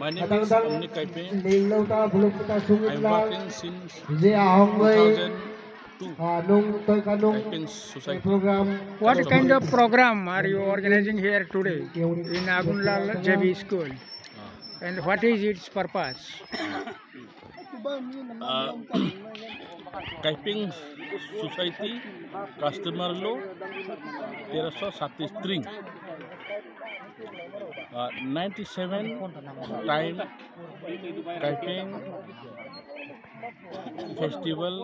My name is Omnik Kaipe. I'm working since 2002. Kaiping Society. What kind of program are you organizing here today in Agunlal JB School? And what is its purpose? Kaiping Society Customer Law 1337 97 time Kaiping Festival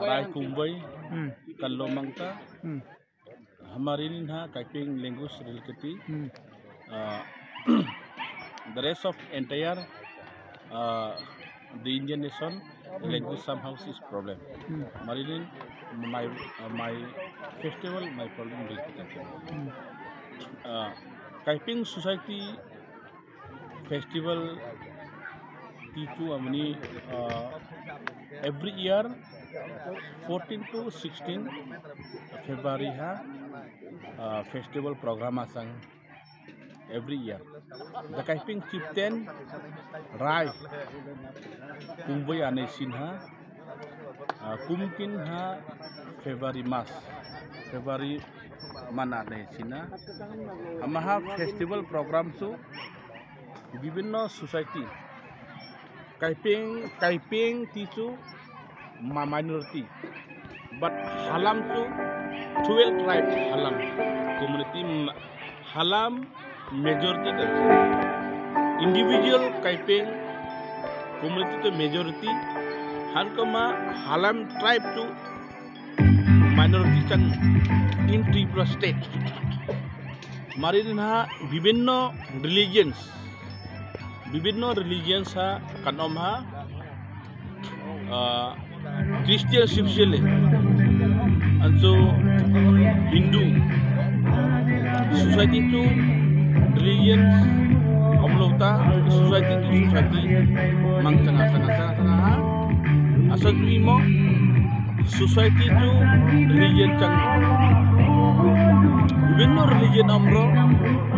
Rai Kumbai Kalomangta हमारी यहाँ Kaiping language related the rest of entire the Indian nation language somehow is problem. Marilyn, my festival, my problem related. Kaiping Society Festival Titu Amani every year 14 to 16 February ha festival program asang every year. The Kaiping Chieftain Rai Kumbai ane sinha kumkin ha February mas February mana ane sinha hamaha festival program su bibinno society Kaiping tisu minority but Halam tu 12 tribe Halam community Halam majority individual Kaiping community to majority Hankama Halam tribe to minority chang in Tripura state Marinha Bibinno religions ha kanom ha Christian Sipsele and so Hindu society to religions Omlota society to society mang tengah asal imo society to religion chang bibinno religion amro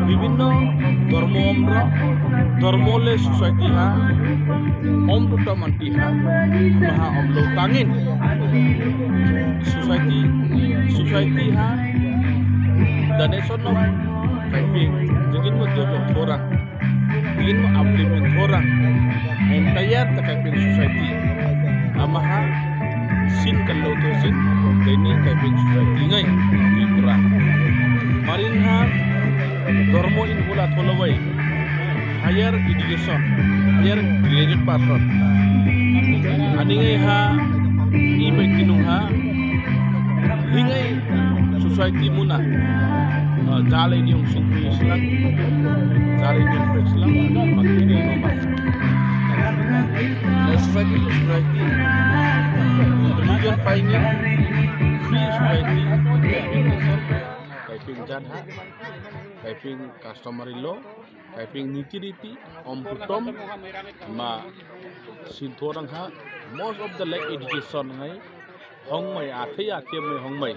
bibinno dharmo amro dharmole society ha om tuta manti ha maha omlo tangin society ha the nation of Kaiping jengin mo jodoh orang jengin mo implement orang entire the Kaiping society amaha sin kalau tu sin ini Kaiping society ngai Tripura marin ha dharmo in bola tholawai higher education higher graduate person aningai ha imai tinung ha hingai society muna jalai ni ungsung Islam jalai ni Islam makini nomas society religion paingin free society Kaiping janha Kaiping customary law Kaiping niti-niti om putom ma sinthorang ha most of the like education ngai hongmai athai mai hongmai